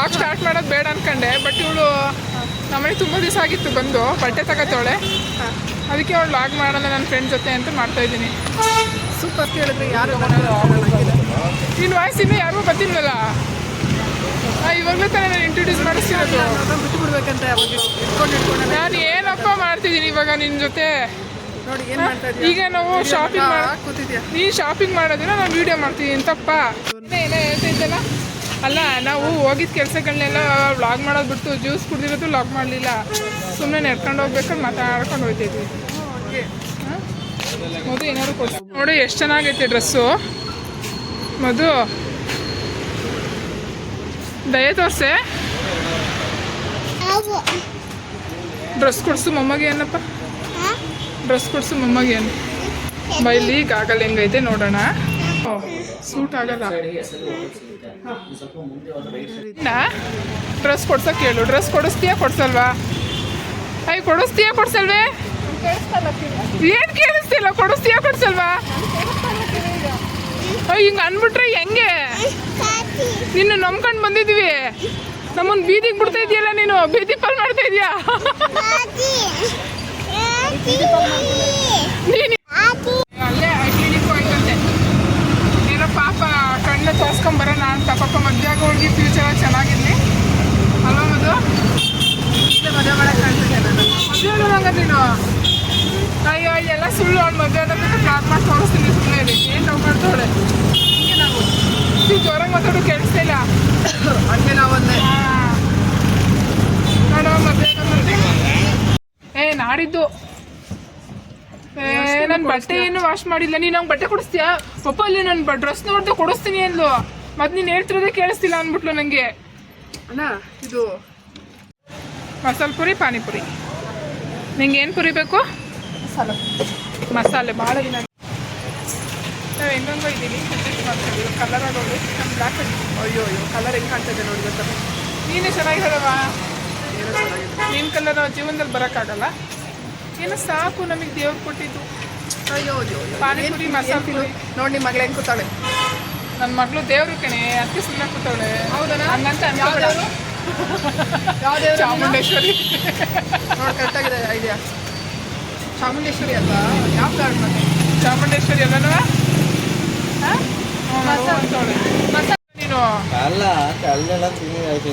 Vlog start ಮಾಡೋದು ಬೇಡ ಅನ್ಕೊಂಡೆ. ಬಟ್ ಇವಳು ನಮ್ಮನೆ ತುಂಬ ದಿವಸ ಆಗಿತ್ತು ಬಂದು ಬಟ್ಟೆ ತಗೋತಾಳೆ, ಅದಕ್ಕೆ ಅವಳು ವ್ಲಾಗ್ ಮಾಡೋಣ ನನ್ನ ಫ್ರೆಂಡ್ ಜೊತೆ ಅಂತ ಮಾಡ್ತಾ ಇದ್ದೀನಿ. ಸೂಪರ್ ಕೇಳಿದ್ರೆ ಯಾರು ನಿನ್ನ ವಾಯ್ಸ್ ಇನ್ನೂ ಯಾರಿಗೂ ಗೊತ್ತಿಲ್ವಲ್ಲ, ಇವಾಗಲೂ ತಾನೇ ನಾನು ಇಂಟ್ರೊಡ್ಯೂಸ್ ಮಾಡಿಸ್ತಿರೋದು. ಬಿಟ್ಟು ಬಿಡ್ಬೇಕಂತ ಇಟ್ಕೊಂಡು ನಾನು ಏನಪ್ಪ ಮಾಡ್ತಿದ್ದೀನಿ ಇವಾಗ ನಿನ್ನ ಜೊತೆ. ನೋಡಿ ಏನು ಮಾಡ್ತಾ ಈಗ ನಾವು ಶಾಪಿಂಗ್ ಕೂತಿದ್ಯಾ? ನೀನು ಶಾಪಿಂಗ್ ಮಾಡೋದಿಲ್ಲ, ನಾನು ವೀಡಿಯೋ ಮಾಡ್ತಿದ್ದೀನಿ ತಪ್ಪ. ಏನೋ ಹೇಳ್ತಿದ್ದಲ್ಲ, ಅಲ್ಲ ನಾವು ಹೋಗಿದ್ದ ಕೆಲಸಗಳನ್ನೆಲ್ಲ ವ್ಲಾಗ್ ಮಾಡೋದು ಬಿಟ್ಟು ಜ್ಯೂಸ್ ಕುಡ್ದಿರೋದು ವ್ಲಾಗ್ ಮಾಡಲಿಲ್ಲ, ಸುಮ್ಮನೆ ನಡ್ಕೊಂಡು ಹೋಗ್ಬೇಕಾದ್ರೆ ಮಾತಾಡ್ಕೊಂಡು ಹೋಗ್ತಿದ್ವಿ. ಮಧು ಏನಾದ್ರು ಕೊಡ್ಸಿ ನೋಡಿ, ಎಷ್ಟು ಚೆನ್ನಾಗೈತೆ ಡ್ರೆಸ್ಸು. ಮಧು ದಯ ತೋರ್ಸೆ, ಡ್ರೆಸ್ ಕೊಡ್ಸು ಮೊಮ್ಮಗೆ. ಏನಪ್ಪ ಡ್ರೆಸ್ ಕೊಡ್ಸು ಮೊಮ್ಮಗೆ ಏನು ಬೈಲಿ ಆಗಲ್ಲ, ಹೆಂಗೈತೆ ನೋಡೋಣ. ಸೂಟ್ ಆಗಲ್ಲ, ಡ್ರೆಸ್ ಕೊಡ್ಸಕ್ಕೆ ಹೇಳು. ಡ್ರೆಸ್ ಕೊಡಿಸ್ತೀಯಾ ಕೊಡ್ಸಲ್ವಾ? ಅಯ್ಯ ಕೊಡಿಸ್ತೀಯಾ ಕೊಡ್ಸಲ್ವೇ? ಏನು ಕೇಳಿಸ್ತಿಲ್ಲ, ಕೊಡಿಸ್ತೀಯಾ ಕೊಡ್ಸಲ್ವಾ? ಅಯ್ಯ ಹಿಂಗೆ ಅಂದ್ಬಿಟ್ರೆ ಹೆಂಗೆ? ನಿನ್ನ ನಂಬ್ಕೊಂಡು ಬಂದಿದ್ವಿ, ನಮ್ಮನ್ನು ಬೀದಿಗೆ ಬಿಡ್ತಾ ಇದೆಯಲ್ಲ, ನೀನು ಬೀದಿ ಪಾಲ್ ಮಾಡ್ತಾ ಇದೀಯಾ ನೀನು. ಅಲ್ಲೇ ಕ್ಲಿನಿಕ್ ಹೋಯ್ತಂತೆ, ಏನೋ ಪಾಪ ಕಣ್ಣು ತೋರ್ಸ್ಕೊಂಬರೋಣ ಅಂತ. ಪಾಪ ಮದುವೆ ಹೋಗಿ ಫ್ಯೂಚರ್ ಚೆನ್ನಾಗಿರ್ಲಿ ಅಲ್ವಾ ಮದು? ಮದುವೆ ಮಾಡಕ್ಕೆ ಕಾಣ್ತಿದ್ದೆ ನಾನು. ಮದುವೆ ಆಗಂಗ ನೀನು? ಅಯ್ಯೋ ಎಲ್ಲ ಸುಳ್ಳು. ಅವ್ಳು ಮದುವೆ ಆದಾಗ ಫ್ಲಾಟ್ ಮಾಡಿ ತೋರಿಸ್ತೀನಿ, ಸುಮ್ಮನೆ ಇರಿ. ಏನು ನಾವು ಮಾಡ್ತಾವಳೆ ಹಿಂಗೆ ನಾವು ನೀವು ಜೋರಾಗಿ ಮಾತಾಡೋ ಕೇಳಿಸ್ತಾ ಇಲ್ಲ. ಹಂಗೆ ನಾವೊಂದೇ ನೋಡೋ ಮದುವೆ ನಾಡಿದ್ದು. ನನ್ನ ಬಟ್ಟೆ ಏನು ವಾಶ್ ಮಾಡಿಲ್ಲ. ನೀನು ನಂಗೆ ಬಟ್ಟೆ ಕೊಡಿಸ್ತೀಯಾ? ಪಪ್ಪ ಅಲ್ಲಿ ನನ್ನ ಡ್ರೆಸ್ ನೋಡ್ದೆ ಕೊಡಿಸ್ತೀನಿ ಅಂದ್ಲು, ಮತ್ತು ನೀನು ಹೇಳ್ತಿರೋದೇ ಕೇಳಿಸ್ತಿಲ್ಲ ಅಂದ್ಬಿಟ್ಲು ನನಗೆ. ಅಣ್ಣ ಇದು ಮಸಾಲೆ ಪುರಿ, ಪಾನಿಪುರಿ. ನಿಂಗೆ ಏನು ಪುರಿ ಬೇಕು? ಮಸಾಲೆ ಭಾಳ ದಿನ ನಾವು ಹೆಂಗಂಗೋ ಇದ್ದೀವಿ, ಅಡ್ಜಸ್ಟ್ ಮಾಡ್ತೀವಿ. ಕಲರ್ ಆಗೋದು ನಮ್ಮ ಬ್ಲ್ಯಾಕ್. ಅಯ್ಯೋ ಕಲರ್ ಹೆಂಗೆ ಕಾಣ್ತದೆ ನೋಡಿ ಗೊತ್ತಲ್ಲ. ನೀನೇ ಚೆನ್ನಾಗಿರೋದವ, ಏನೋ ಚೆನ್ನಾಗಿದೆ. ನಿನ್ನ ಕಲರ್ ಜೀವನದಲ್ಲಿ ಬರೋಕ್ಕಾಗಲ್ಲ. ಏನೋ ಸಾಕು ನಮಗೆ ದೇವ್ರು ಕೊಟ್ಟಿದ್ದು. ಅಯ್ಯೋ ಪಾನಿಪುರಿ, ಮಸಾಲೆ ಪುರಿ. ನೋಡಿ ನಿಮ್ಮ ಮಗಳು ಹೆಂಗೆ ಕೂತಾಳೆ. ನನ್ನ ಮಗಳು ದೇವ್ರು ಕಣೆ, ಅದಕ್ಕೆ ಸುಮ್ಮನೆ ಕೂತವಳೆ. ಹೌದಾ? ಹಂಗಂತ ಅನ್ಕೋಬೇಡ. ಯಾವುದೇ ಚಾಮುಂಡೇಶ್ವರಿ ನೋಡಿ ಕರೆಕ್ಟಾಗಿದೆ ಐಡಿಯಾ. ಚಾಮುಂಡೇಶ್ವರಿ ಅಲ್ವಾ? ಯಾವ ಕಾರ್ಡ್ ಮತ್ತೆ ಚಾಮುಂಡೇಶ್ವರಿ ಅಲ್ಲನವ? ನೀನು ಅಲ್ಲ ಅಲ್ಲೆಲ್ಲ ತಿಂಡಿ ಆಯ್ತು.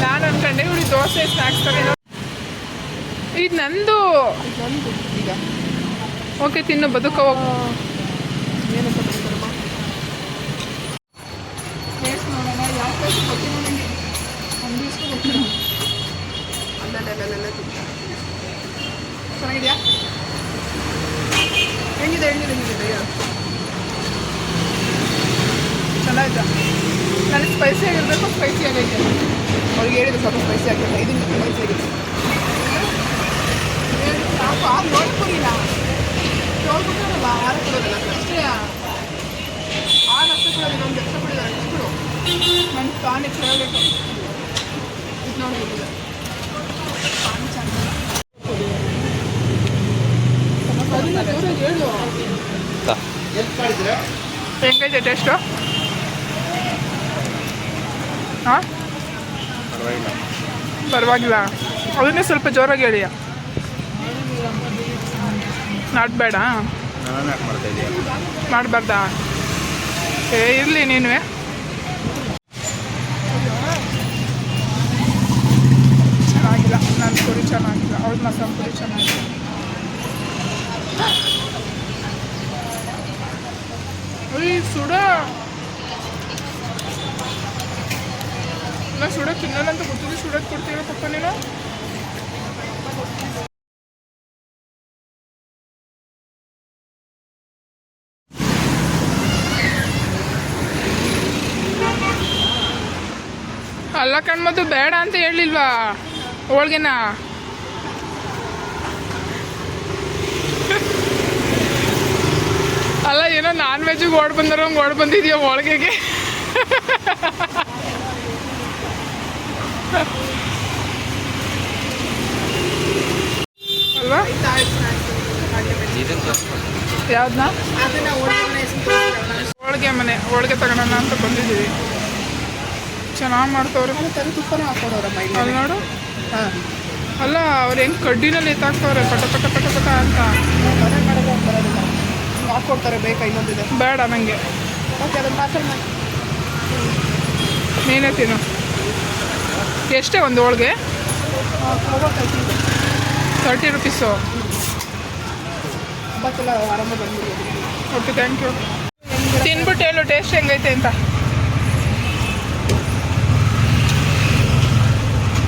ನಾನು ಅನ್ಕೊಂಡೆ ಇವಳಿ ದೋಸೆ ಸ್ನ್ಯಾಕ್ಸ್ ತಗೊಂಡು. ಇದು ನಂದು. ಈಗ ಓಕೆ ತಿನ್ನು, ಬದುಕೋ ಹೋಗು. ಏನಂತ ಬರ್ತಾರಮ್ಮ? ಟೇಸ್ಟ್ ನೋಡೋಣ, ಯಾವ ಟೇಸ್ಟ್ ಗೊತ್ತಿಲ್ಲ ನನಗೆ. ಒಂದು ಇಷ್ಟು ಗೊತ್ತಿಲ್ಲ. ಅಲ್ಲೆಲ್ಲ ಚೆನ್ನಾಗಿದೆಯಾ? ಹೆಂಗಿದೆ ಚೆನ್ನಾಯ್ತಾ? ನನಗೆ ಸ್ಪೈಸಿ ಆಗಿರಬೇಕು, ಸ್ಪೈಸಿ ಆಗೈತೆ. ಅವ್ರಿಗೆ ಹೇಳಿದ್ರು ಸ್ವಲ್ಪ ಸ್ಪೈಸಿ ಆಗ್ತದೆ. ಇದನ್ನು ಸ್ಪೈಸಿ ಆಗಿದೆ ಸಾಕು. ಆ ನೋಡ್ಕೊಡಿಲ್ಲ, ನೋಡ್ಕೊಡ್ತಾರಲ್ಲ, ಯಾರು ಕೊಡೋದಲ್ಲ ಅಷ್ಟೇ. ಅಷ್ಟೇ ಕೊಡೋದು, ಇನ್ನೊಂದು ಎಕ್ಸ್ಟ್ರಾ ಕೊಡಿದ್ದಾರೆ. ಎಷ್ಟು ಕೊಡು, ನನ್ನ ಪಾನಿ ಕೇಳಬೇಕು. ಇದು ನೋಡಿಲ್ಲ ಪಾನಿ ಚೆನ್ನಾಗಿ ಹೇಳು. ಹೆಂಗೈತೆ ಟೇಸ್ಟು? ಹಾಂ ಪರವಾಗಿಲ್ಲ. ಅದನ್ನೇ ಸ್ವಲ್ಪ ಜೋರಾಗಿ ಹೇಳಿ. ನಾಟ್ಬೇಡ, ಮಾಡಬಾರ್ದಾ? ಇರಲಿ ನೀನು. ಚೆನ್ನಾಗಿಲ್ಲ ನನ್ನ ಪುರಿ, ಚೆನ್ನಾಗಿಲ್ಲ. ಅವಳ ಮಸಾಲೆ ಪುರಿ ಚೆನ್ನಾಗಿಲ್ಲ. ಸುಡ ನಾ ಸುಡೋದು ತಿನ್ನಲ್ಲ ಅಂತ ಗೊತ್ತಿದ್ದು ಸುಡೋದು ಕೊಡ್ತೀರ ಪಪ್ಪ ನೀನು? ಅಲ್ಲ ಕಣ್ಮದ್ದು ಬೇಡ ಅಂತ ಹೇಳಿಲ್ವಾ ಹೋಳ್ಗೆನ? ಅಲ್ಲ ಏನೋ ನಾನ್ ವೆಜ್ಜಿಗೆ ಓಡ್ ಬಂದಿರೋಂಗೆ ಓಡ್ ಬಂದಿದ್ಯಾ ಹೋಳ್ಗೆಗೆ. ಅಲ್ವಾ? ಯಾವ್ದನ್ನ? ಹೋಳ್ಗೆ ಮನೆ, ಹೋಳ್ಗೆ ತಗೊಳೋಣ ಅಂತ ಬಂದಿದ್ದೀವಿ. ಚೆನ್ನಾಗಿ ಮಾಡ್ತವ್ರೆ. ತರಿ ತುಪ್ಪನೂ ಹಾಕ್ಕೊಡೋರಮ್ಮ ಇಲ್ಲಿ. ಅಲ್ಲಿ ನೋಡು. ಹಾಂ, ಅಲ್ಲ ಅವ್ರು ಹೆಂಗೆ ಕಡ್ಡಿನಲ್ಲಿ ಎತ್ತಾಕ್ತವ್ರೆ ಪಟ ಪಟ ಪಟ ಪಟ ಅಂತ. ಮನೆ ಮಾಡೋದು ಬರೋದಿಲ್ಲ, ಹಿಂಗೆ ಹಾಕ್ಕೊಡ್ತಾರೆ. ಬೇಕಾ ಇನ್ನೊಂದಿದೆ? ಬೇಡ ನನಗೆ. ಓಕೆ, ಅದನ್ನು ಪಾರ್ಸಲ್ ಮಾಡಿ. ನೀನೇ ತಿನ್ನು. ಎಷ್ಟೇ ಒಂದು ಹೋಳಿಗೆ? 30 ರೂಪೀಸು. ಹಬ್ಬಕ್ಕೆಲ್ಲ ಆರಾಮ ಬಂದ್ಬಿಡ್ಬೋದು. Okay, thank you. ತಿನ್ಬಿಟ್ಟು ಹೇಳು ಟೇಸ್ಟ್ ಹೆಂಗೈತೆ ಅಂತ.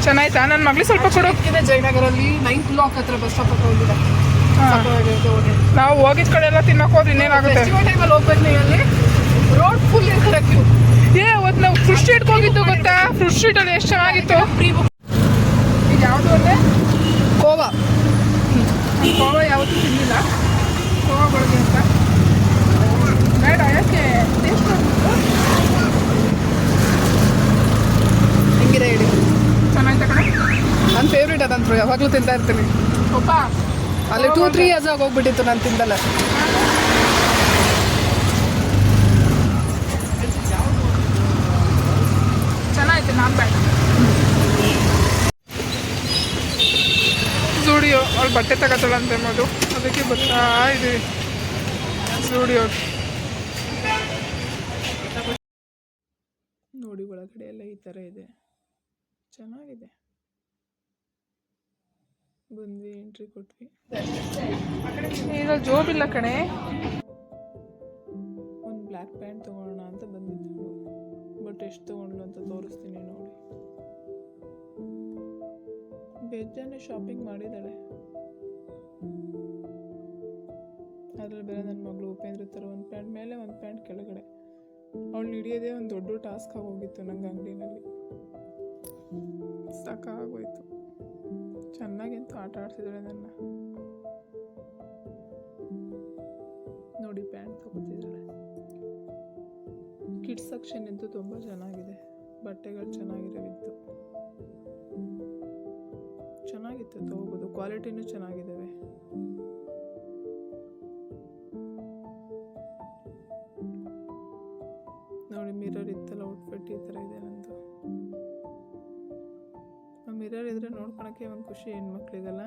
ಚೆನ್ನಾಯ್ತಾ? ನನ್ನ ಮಗಳಿಗೆ ಸ್ವಲ್ಪ ಕೊಡು. ಇದೆ ಜಯನಗರಲ್ಲಿ 9th ಬ್ಲಾಕ್ ಹತ್ರ ಬಸ್ ಸ್ಟಾಪ್ ಹತ್ರ ಹೋಗಿದೆ. ನಾವು ಹೋಗಿದ ಕಡೆ ಎಲ್ಲ ತಿನ್ನೋಕೆ ಹೋದ್ರೆ ಇನ್ನೇನಾಗುತ್ತೆ? ಫೆಸ್ಟಿವಲ್ ಟೈಮಲ್ಲಿ ಹೋಗ್ಬೇಕು ನೀವು. ಅಲ್ಲಿ ರೋಡ್ ಫುಲ್ ಇರ್ತಾರೆ ಕ್ಯೂ. ಅವತ್ತು ನಾವು ಫ್ರೂಟ್ ಸ್ಟ್ರೀಟ್ಗೆ ಹೋಗಿದ್ದು ಗೊತ್ತಾ? ಫ್ರೂಟ್ ಸ್ಟ್ರೀಟಲ್ಲಿ ಎಷ್ಟು ಚೆನ್ನಾಗಿತ್ತು. Pre book. ಇದು ಯಾವುದು ಅಂದರೆ ಕೋವಾ. ಕೋವಾ ಯಾವತ್ತೂ ತಿಂದಿಲ್ಲ. ಕೋವಾ ಹೋಳಿಗೆ ಅಂತ ಬೇಡ, ಯಾಕೆ ಟೇಸ್ಟ್ ಮಾಡ್ಬಿಟ್ಟು ಹೆಂಗಿದೆ ಹೇಳಿ. ಚೆನ್ನಾಗಿದೆ ಕಡೆ. ನನ್ನ ಫೇವ್ರೇಟ್ ಅದಂತರು, ಯಾವಾಗಲೂ ತಿಂತಾ ಇರ್ತೀನಿ. ಒಬ್ಬ ಅಲ್ಲಿ 2-3 years ಆಗಿ ಹೋಗ್ಬಿಟ್ಟಿತ್ತು ನಾನು ತಿಂದಲ್ಲ. ಚೆನ್ನಾಯ್ತು, ನಾನು ಬೇಡ. ಝೂಡಿಯೋ ಅವ್ಳು ಬಟ್ಟೆ ತಗೋತಾಳಂತೆ ಮದು, ಅದಕ್ಕೆ ಬರ್ತಾ ಇದೀವಿ ಝೂಡಿಯೋ. ನೋಡಿ ಒಳಗಡೆ ಎಲ್ಲ ಈ ಥರ ಇದೆ, ಚೆನ್ನಾಗಿದೆ. ಬಂದ್ವಿ, ಎಂಟ್ರಿ ಕೊಟ್ವಿ. ಈಗ ಜೋಬಿಲ್ಲ ಕಣೆ. ಒಂದು ಬ್ಲ್ಯಾಕ್ ಪ್ಯಾಂಟ್ ತೊಗೊಳ್ಳೋಣ ಅಂತ ಬಂದಿದ್ದು, ಬಟ್ ಎಷ್ಟು ತೊಗೊಂಡ್ಲು ಅಂತ ತೋರಿಸ್ತೀನಿ ನೋಡಿ. ಬೇಜಾನೆ ಶಾಪಿಂಗ್ ಮಾಡಿದ್ದಾಳೆ. ಅದ್ರಲ್ಲಿ ಬೇರೆ ನನ್ನ ಮಗಳು ಉಪೇಂದ್ರ ಥರ ಒಂದು ಪ್ಯಾಂಟ್ ಮೇಲೆ ಒಂದು ಪ್ಯಾಂಟ್ ಕೆಳಗಡೆ. ಅವಳು ಹಿಡಿಯೋದೇ ಒಂದು ದೊಡ್ಡ ಟಾಸ್ಕ್ ಆಗೋಗಿತ್ತು ನಂಗೆ ಅಂಗಡಿನಲ್ಲಿ. ಸಾಕಾಗೋಯ್ತು. ಚೆನ್ನಾಗಿಂತೂ ಆಟ ಆಡ್ತಿದ್ದಾಳೆ ನನ್ನ. ನೋಡಿ ಪ್ಯಾಂಟ್ ತಗೋತಿದ್ದಾಳೆ. ಕಿಡ್ಸ್ ಸೆಕ್ಷನ್ ಅಂತೂ ತುಂಬ ಚೆನ್ನಾಗಿದೆ, ಬಟ್ಟೆಗಳು ಚೆನ್ನಾಗಿರೋವಿತ್ತು. ಚೆನ್ನಾಗಿತ್ತು, ತಗೋಬೋದು. ಕ್ವಾಲಿಟಿನೂ ಚೆನ್ನಾಗಿದ್ದಾವೆ. ನೋಡಿ ಮಿರರ್ ಇತ್ತಲ್ಲ, ಔಟ್ಫಿಟ್ ಈ ಥರ ಇದೆ ನಂದು. ಮಿರರ್ ಇದ್ರೆ ನೋಡ್ಕೊಳಕ್ಕೆ ಒಂದು ಖುಷಿ ಹೆಣ್ಮಕ್ಳಿಗಲ್ಲ.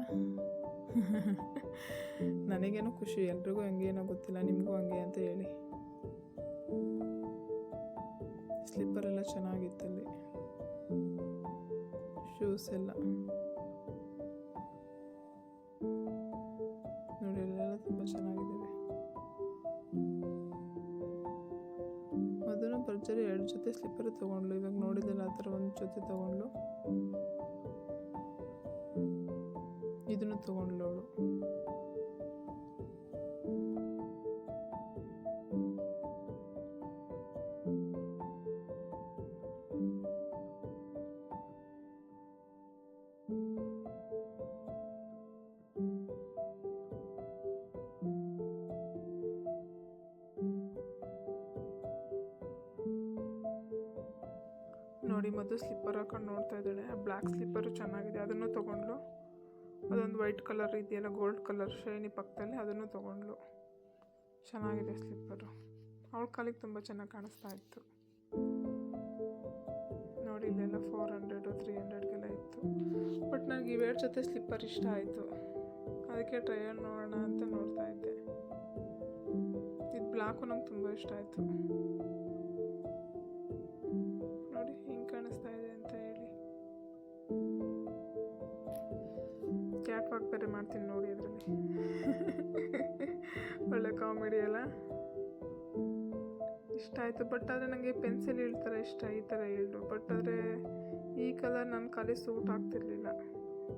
ನನಗೇನೋ ಖುಷಿ, ಎಲ್ರಿಗೂ ಹಂಗೇನೋ ಗೊತ್ತಿಲ್ಲ, ನಿಮಗೂ ಹಂಗೆ ಅಂತ ಹೇಳಿ. ಸ್ಲಿಪ್ಪರ್ ಎಲ್ಲ ಚೆನ್ನಾಗಿತ್ತಲ್ಲಿ, ಶೂಸ್ ಎಲ್ಲ ನೋಡಿ, ಅಲ್ಲೆಲ್ಲ ತುಂಬ ಚೆನ್ನಾಗಿದ್ದಾವೆ. ಅದನ್ನು ಭರ್ಜರಿ 2 ಜೊತೆ ಸ್ಲಿಪ್ಪರ್ ತೊಗೊಂಡ್ಲು. ಇವಾಗ ನೋಡಿದಲ್ಲ ಆ ಥರ ಒಂದು ಜೊತೆ ತೊಗೊಂಡ್ಲು, ಇದನ್ನು ತೊಗೊಂಡ್ಲು ಅವಳು. ನೋಡಿ ಮದು ಸ್ಲಿಪ್ಪರ್ ಹಾಕೊಂಡು ನೋಡ್ತಾ ಇದ್ದಾಳೆ. ಬ್ಲ್ಯಾಕ್ ಸ್ಲಿಪ್ಪರು ಚೆನ್ನಾಗಿದೆ, ಅದನ್ನು ತೊಗೊಂಡ್ಲು. ಅದೊಂದು ವೈಟ್ ಕಲರ್ ಇದೆಯಲ್ಲ, ಗೋಲ್ಡ್ ಕಲರ್ ಶೈನಿ ಪಕ್ಕದಲ್ಲಿ, ಅದನ್ನು ತೊಗೊಂಡ್ಲು. ಚೆನ್ನಾಗಿದೆ ಸ್ಲಿಪ್ಪರು. ಅವಳ ಕಾಲಿಗೆ ತುಂಬ ಚೆನ್ನಾಗಿ ಕಾಣಿಸ್ತಾ ಇತ್ತು. ನೋಡಿ ಇಲ್ಲೆಲ್ಲ 400 300ಗೆಲ್ಲ ಇತ್ತು. ಬಟ್ ನನಗೆ ಇವೆರಡು ಜೊತೆ ಸ್ಲಿಪ್ಪರ್ ಇಷ್ಟ ಆಯಿತು, ಅದಕ್ಕೆ ಟ್ರಯಲ್ ನೋಡೋಣ ಅಂತ ನೋಡ್ತಾ ಇದ್ದೆ. ಇದು ಬ್ಲ್ಯಾಕು ನಂಗೆ ತುಂಬ ಇಷ್ಟ ಆಯಿತು. ನೋಡಿ ಹಿಂಗೆ ಕಾಣಿಸ್ತಾ ಇದೆ ಅಂತ ಹೇಳಿ. ಕ್ಯಾಟ್ ವಾಕ್ ಬೇರೆ ಮಾಡ್ತೀನಿ ನೋಡಿ ಅದರಲ್ಲಿ. ಒಳ್ಳೆ ಕಾಮಿಡಿ ಎಲ್ಲ ಇಷ್ಟ ಆಯಿತು. ಬಟ್ ಆದರೆ ನನಗೆ ಪೆನ್ಸಿಲ್ ಹೇಳ್ತಾರೆ ಇಷ್ಟ, ಈ ಥರ ಹೇಳು. ಬಟ್ ಆದರೆ ಈ ಕಲರ್ ನನ್ನ ಕಾಲಿ ಸೂಟ್ ಆಗ್ತಿರ್ಲಿಲ್ಲ.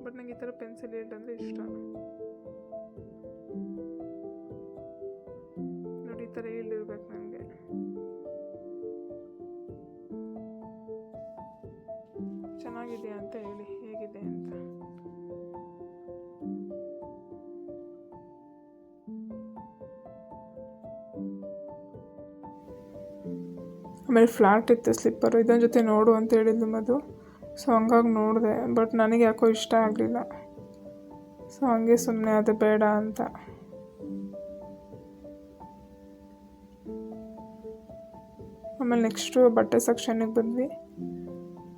ಬಟ್ ನನಗೆ ಈ ಥರ ಪೆನ್ಸಿಲ್ ಹೇಲ್ಡ್ ಅಂದರೆ ಇಷ್ಟ. ನೋಡಿ ಈ ಥರ ಹೇಳಿರ್ಬೇಕು ನನಗೆ. ಚೆನ್ನಾಗಿದೆಯಾ ಅಂತ ಹೇಳಿ, ಹೇಗಿದೆ ಅಂತ. ಆಮೇಲೆ ಫ್ಲಾಟ್ ಇತ್ತು ಸ್ಲಿಪ್ಪರು. ಇದೊಂದು ಜೊತೆ ನೋಡು ಅಂತ ಹೇಳಿದ್ದು ಮದು, ಸೊ ಹಂಗಾಗಿ ನೋಡಿದೆ. ಬಟ್ ನನಗೆ ಯಾಕೋ ಇಷ್ಟ ಆಗಲಿಲ್ಲ, ಸೊ ಹಂಗೆ ಸುಮ್ಮನೆ ಅದು ಬೇಡ ಅಂತ. ಆಮೇಲೆ ನೆಕ್ಸ್ಟು ಬಟ್ಟೆ ಸೆಕ್ಷನ್ನಿಗೆ ಬಂದ್ವಿ.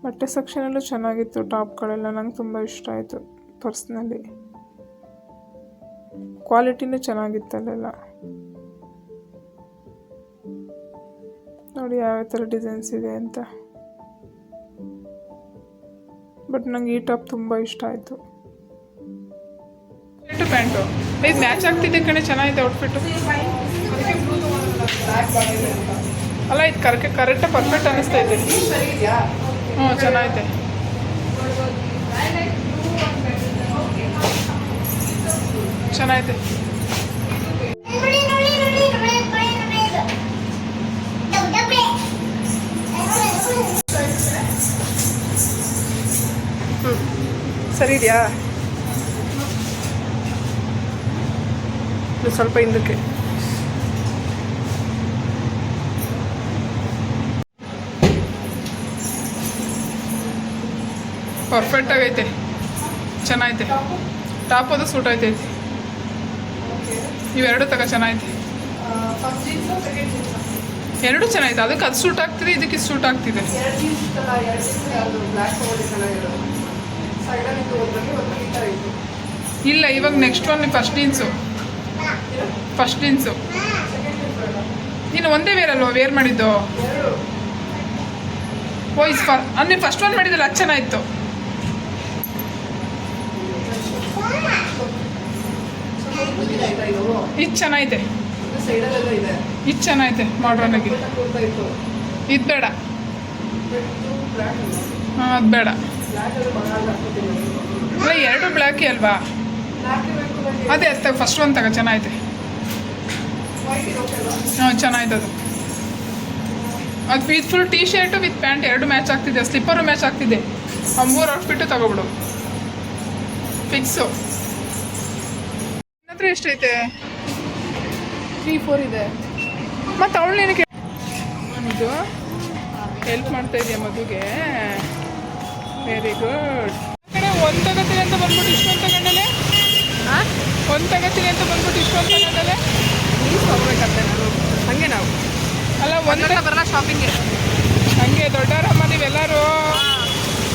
ಬಟ್ಟೆ ಸೆಕ್ಷನಲ್ಲೂ ಚೆನ್ನಾಗಿತ್ತು ಟಾಪ್ಗಳೆಲ್ಲ. ನಂಗೆ ತುಂಬ ಇಷ್ಟ ಆಯಿತು ಪರ್ಸ್ನಲಿ. ಕ್ವಾಲಿಟಿನೂ ಚೆನ್ನಾಗಿತ್ತು ಅಲ್ಲೆಲ್ಲ. ನೋಡಿ ಯಾವ ಥರ ಡಿಸೈನ್ಸ್ ಇದೆ ಅಂತ. ಬಟ್ ನಂಗೆ ಈ ಟಾಪ್ ತುಂಬ ಇಷ್ಟ ಆಯಿತು. ಪ್ಯಾಂಟು ಇದು ಮ್ಯಾಚ್ ಆಗ್ತಿದೆ ಕಣೆ, ಚೆನ್ನಾಗಿದೆ ಔಟ್ಫಿಟ್ಟು. ಅಲ್ಲ ಇದು ಕರೆಕ್ಟಾಗಿ ಪರ್ಫೆಕ್ಟ್ ಅನ್ನಿಸ್ತಾ ಇದೆ. ಹ್ಞೂ ಚೆನ್ನಾಗಿದೆ. ಚೆನ್ನಾಗಿದೆ. ಸರಿ ಇದೆಯಾ? ಸ್ವಲ್ಪ ಹಿಂದಕ್ಕೆ. ಪರ್ಫೆಕ್ಟ್ ಆಗೈತೆ, ಚೆನ್ನಾಗೈತೆ. ಟಾಪ್ ಅದು ಸೂಟ್ ಆಯ್ತೈತಿ. ಇವೆರಡು ಚೆನ್ನಾಗೈತೆ. ಎರಡು ಚೆನ್ನಾಗಿದೆ. ಅದಕ್ಕೆ ಅದು ಸೂಟ್ ಆಗ್ತಿದೆ, ಇದಕ್ಕೆ ಇದು ಸೂಟ್ ಆಗ್ತಿದೆ. ಇಲ್ಲ ಇವಾಗ ನೆಕ್ಸ್ಟ್ ಒನ್ ಫಸ್ಟ್ ಜೀನ್ಸು. ನೀನು ಒಂದೇ ವೇರ್ ಅಲ್ವಾ ವೇರ್ ಮಾಡಿದ್ದು? ವಾಯ್ಸ್ ಅಂದರೆ ಫಸ್ಟ್ ಒನ್ ಮಾಡಿದ್ದಲ್ಲ ಅದು ಚೆನ್ನಾಗಿತ್ತು. ಇದು ಚೆನ್ನಾಗಿದೆ. ಇದು ಚೆನ್ನಾಗಿದೆ ಮಾಡ್ರನ್ ಆಗಿ. ಇದು ಬೇಡ. ಹಾಂ ಅದು ಬೇಡ. ಅಲ್ಲ ಎರಡು ಬ್ಲ್ಯಾಕೇ ಅಲ್ವಾ? ಅದೇ ಅದು ಫಸ್ಟ್ ಒನ್ ಚೆನ್ನಾಗಿದೆ. ಹಾಂ ಚೆನ್ನಾಗಿದೆ ಅದು. ಅದು with full T shirt with pant ಎರಡು ಮ್ಯಾಚ್ ಆಗ್ತಿದೆ. ಸ್ಲಿಪ್ಪರು ಮ್ಯಾಚ್ ಆಗ್ತಿದೆ. ಆ 3 ಔಟ್ಫಿಟ್ಟು ತಗೊಬಿಡು ಫಿಕ್ಸು. ನನ್ನ ಹತ್ರ ಎಷ್ಟೈತೆ? 3-4 ಇದೆ. ಮತ್ತು ಅವಳೇನಕ್ಕೆ ಇದು ಹೆಲ್ಪ್ ಮಾಡ್ತಾ ಇದೆಯಾ ಮಗುಗೆ? Very good. ಕಡೆ ಒಂದು ತಗೋತೀನಿ ಅಂತ ಬಂದ್ಬಿಟ್ಟು ಇಷ್ಟೊಂದು ತಗೊಂಡಲೆ. ಒಂದು ತಗೋತೀನಿ ಅಂತ ಬಂದ್ಬಿಟ್ಟು ಇಷ್ಟೊಂದು ತಗೊಂಡಲೆ. ನೀವು ತಗೋಬೇಕಂತೆ ನಾನು. ಹಾಗೆ ನಾವು ಅಲ್ಲ ಒಂದೇ ಬರಲ್ಲ ಶಾಪಿಂಗ್ಗೆ. ಹಂಗೆ ದೊಡ್ಡವರಮ್ಮ ನೀವೆಲ್ಲರೂ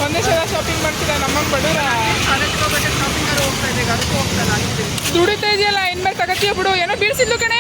ಒಂದೇ ಸಲ ಶಾಪಿಂಗ್ ಮಾಡ್ತೀರಾ? ನಮ್ಮಂಗೆ ಬಡವರ ಶಾಪಿಂಗ್ ಹೋಗ್ತಾ ಇದೆ, ಅದಕ್ಕೂ ಹೋಗ್ತಾ ಇಲ್ಲ. ದುಡಿತಾ ಇದೆಯಲ್ಲ ಇನ್ಮೇಲೆ ತಗೋತೀಯ ಬಿಡು. ಏನೋ ಬೀಳ್ಸಿದ್ಲು ಕಣೆ.